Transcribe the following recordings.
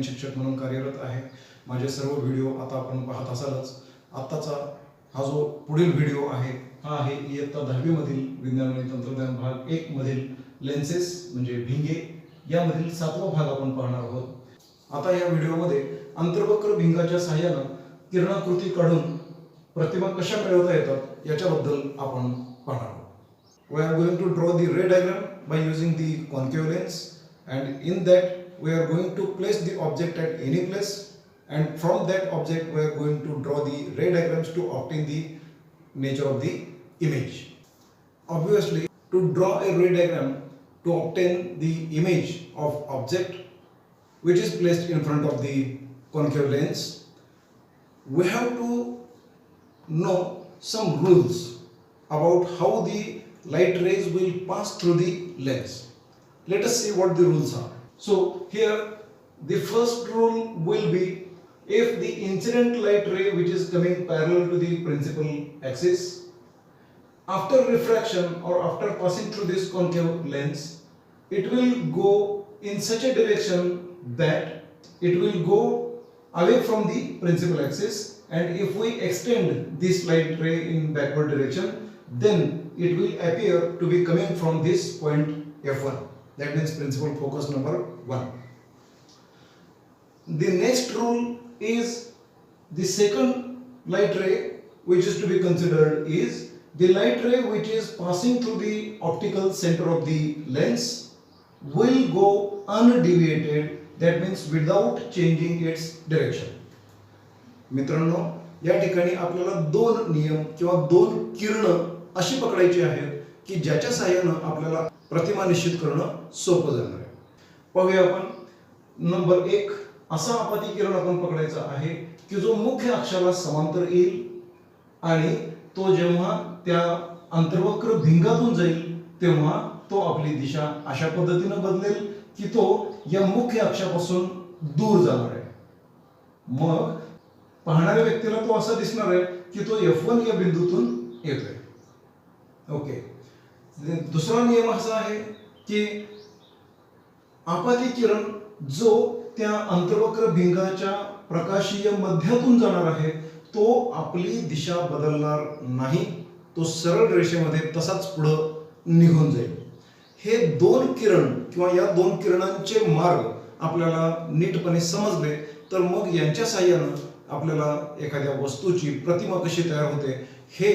शिक्षक म्हणून कार्यरत आहे. माझे सर्व व्हिडिओ आता आपण पाहत असालच. आत्ताचा हा जो पुढील व्हिडिओ आहे हा आहे इयत्ता 10वी मधील विज्ञान आणि तंत्रज्ञान भाग 1 मधील लेन्सेस म्हणजे भिंगे यामधील 7वा भाग आपण पाहणार आहोत. आता या व्हिडिओमध्ये अंतर्वक्र भिंगाच्या सहाय्याने किरणाकृती काढून प्रतिमा कशा मिळवता येतात याच्याबद्दल आपण पाहणार आहोत. We are going to draw the ray diagram by using the concave lens, and in that we are going to place the object at any place, and from that object we are going to draw the ray diagrams to obtain the nature of the image. Obviously, to draw a ray diagram to obtain the image of object which is placed in front of the concave lens, we have to know some rules about how the light rays will pass through the lens. Let us see what the rules are. So here the first rule will be, if the incident light ray which is coming parallel to the principal axis, after refraction or after passing through this concave lens, it will go in such a direction that it will go away from the principal axis, and if we extend this light ray in backward direction, then it will appear to be coming from this point F1. That means principal focus number 1. The next rule is the second light ray which is to be considered is the light ray which is passing through the optical center of the lens will go undeviated, that means without changing its direction. मित्रांनो, या ठिकाणी आपल्याला दोन नियम किंवा दोन किरण अशी पकडायची आहेत की ज्याच्या सहाय्याने आपल्याला प्रतिमा निश्चित करणं सोपं जाणार आहे. पाहूया आपण. नंबर 1, असा आपाती किरण आपण पकडायचा आहे की जो मुख्य अक्षाला समांतर येईल आणि तो जेव्हा त्या अंतर्वक्र भिंगातून जाईल तेव्हा तो आपली दिशा अशा पद्धतीने बदलेल की तो या मुख्य अक्षापासून दूर जाणार आहे. मग पाहणाऱ्या व्यक्तीला तो असा दिसणार आहे की तो F1 या बिंदूतून येतोय. ओके. दुसरा नियम असा आहे की आपाती किरण जो त्या अंतर्वक्र भिंगाच्या प्रकाशीय मध्यातून जाणार आहे तो आपली दिशा बदलणार नाही, तो सरळ रेषेमध्ये तसाच पुढे निघून जाईल. हे दोन किरण किंवा या दोन किरणांचे मार्ग आपल्याला नीटपणे समजले तर मग यांच्या साहाय्याने आपल्याला एखाद्या वस्तूची प्रतिमा कशी तयार होते हे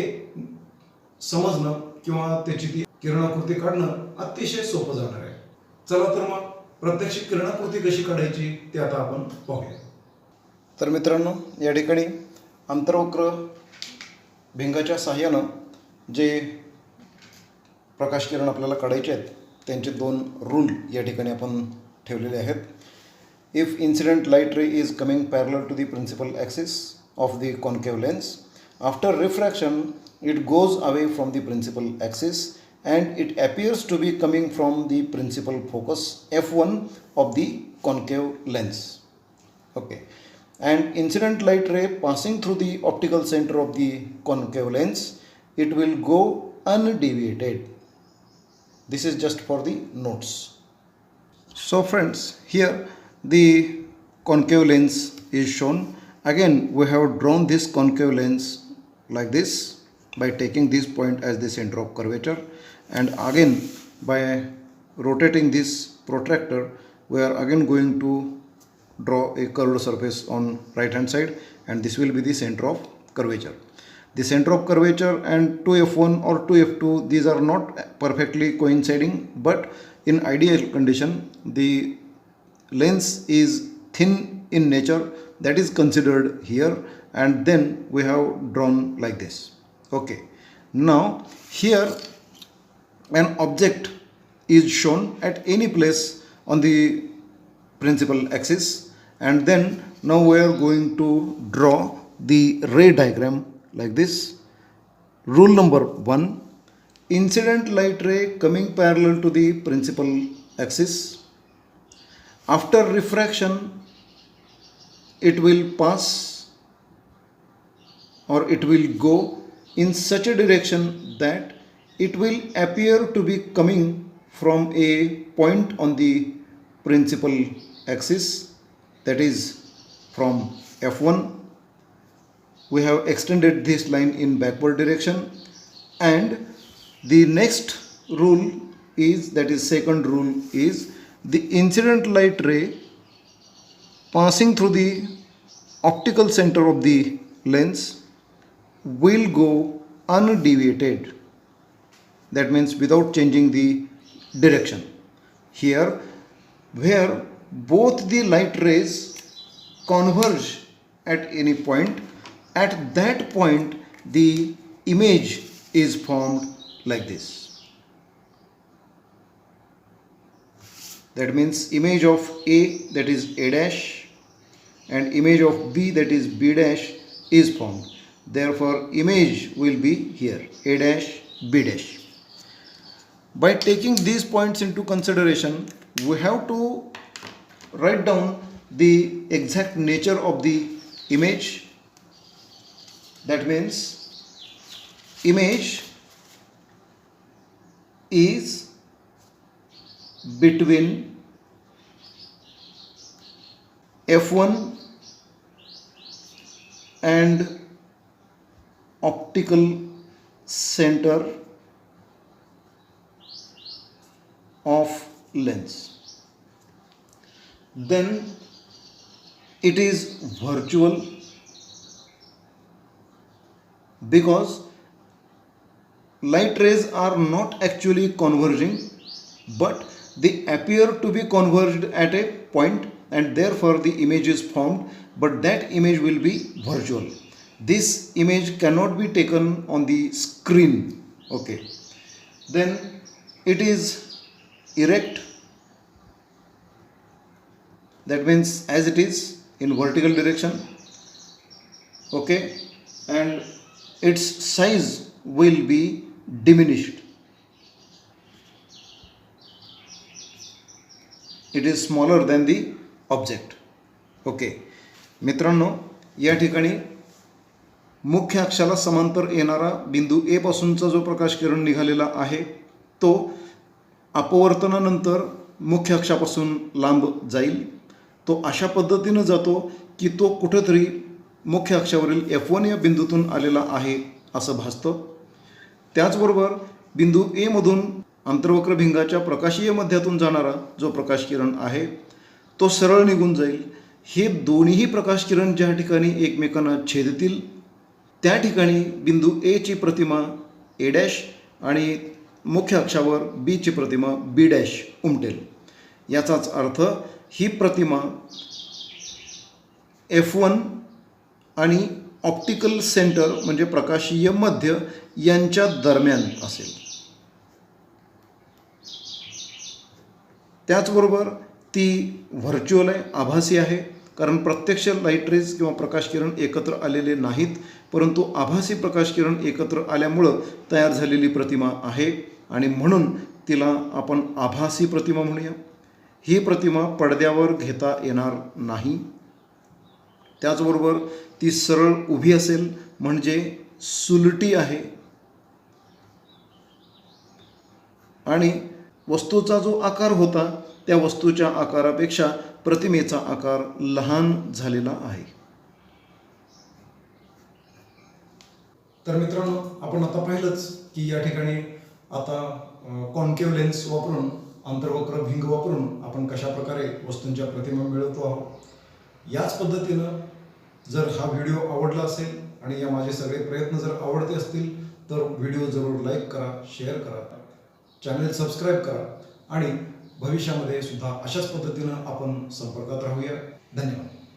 समजणं किंवा त्याची ती किरणाकृती काढणं अतिशय सोपं जाणार आहे. चला तर मग प्रत्यक्ष किरणाकृती कशी काढायची ते आता आपण पाहूया. तर मित्रांनो, या ठिकाणी अंतर्वक्र भिंगाच्या साहाय्यानं जे प्रकाश किरण आपल्याला काढायचे आहेत त्यांचे दोन रूल या ठिकाणी आपण ठेवलेले आहेत. If incident light ray is coming parallel to the principal axis of the concave lens, after refraction it goes away from the principal axis and it appears to be coming from the principal focus F1 of the concave lens. Okay. And incident light ray passing through the optical center of the concave lens, it will go undeviated. This is just for the notes. So friends, here the concave lens is shown. Again we have drawn this concave lens like this by taking this point as the center of curvature, and again by rotating this protractor we are again going to draw a curved surface on right hand side, and this will be the center of curvature. The center of curvature and 2f1 or 2f2, these are not perfectly coinciding, but in ideal condition the lens is thin in nature, that is considered here, and then we have drawn like this. Okay. Now here an object is shown at any place on the principal axis, and then now we are going to draw the ray diagram like this. Rule number 1, incident light ray coming parallel to the principal axis, after refraction it will pass or it will go in such a direction that it will appear to be coming from a point on the principal axis that is from F1 we have extended this line in backward direction, and the next rule is, that is second rule is, the incident light ray passing through the optical center of the lens will go undeviated, that means without changing the direction. Here where both the light rays converge at any point, at that point the image is formed like this. That means image of A, that is A dash, and image of B, that is B dash, is formed. Therefore image will be here A dash, B dash. By taking these points into consideration, we have to write down the exact nature of the image. That means image is between F1 and optical center of lens. Then it is virtual because light rays are not actually converging, but they appear to be converged at a point, and therefore the image is formed, but that image will be virtual. This image cannot be taken on the screen. Okay. Then it is erect, that means as it is in vertical direction. Okay. And its size will be diminished. It is smaller than the object. Okay मित्रांनो, या ठिकाणी मुख्य अक्षाला समांतर येणारा बिंदू ए पासूनचा जो प्रकाश किरण निघालेला आहे तो अपवर्तनानंतर मुख्य अक्षापासून लांब जाईल. तो अशा पद्धतीने जातो की तो कुठेतरी मुख्य अक्षावरील F1 या बिंदूतून आलेला आहे असं भासतं. त्याचबरोबर बिंदू ए मधून अंतर्वक्र भिंगाच्या प्रकाशीय मध्यातून जाणारा जो प्रकाश किरण आहे तो सरळ निघून जाईल. हे दोन्ही प्रकाश किरण ज्या ठिकाणी एकमेकांना छेदतील त्या ठिकाणी बिंदू ए ची प्रतिमा ए डॅश आणि मुख्य अक्षावर बी ची प्रतिमा बी डॅश उमटेल. याचाच अर्थ ही प्रतिमा F1 आणि ऑप्टिकल सेंटर म्हणजे प्रकाशीय मध्य यांच्या दरम्यान असेल. त्याचबरोबर ती व्हर्च्युअल आहे, आभासी आहे, कारण प्रत्यक्ष लाईट रेज किंवा प्रकाश किरण एकत्र आलेले नाहीत, परंतु आभासी प्रकाश किरण एकत्र आल्यामुळं तयार झालेली प्रतिमा आहे आणि म्हणून तिला आपण आभासी प्रतिमा म्हणूया. ही प्रतिमा पडद्यावर घेता येणार नाही. त्याचबरोबर ती सरळ उभी असेल म्हणजे सुलटी आहे आणि वस्तूचा जो आकार होता त्या वस्तूच्या आकारापेक्षा प्रतिमेचा आकार लहान झालेला आहे. तर मित्रांनो, आपण आता पाहिलंच की या ठिकाणी आता कॉन्केव्ह लेन्स वापरून अंतर्वक्र भिंग वापरून आपण कशा प्रकारे वस्तूंच्या प्रतिमा मिळवतो आहोत. याच पद्धतीनं जर हा व्हिडिओ आवडला असेल आणि या माझे सगळे प्रयत्न जर आवडते असतील तर व्हिडिओ जरूर लाईक करा, शेअर करा, चॅनल सबस्क्राईब करा आणि भविष्यामध्ये सुद्धा अशाच पद्धतीनं आपण संपर्कात राहूया. धन्यवाद.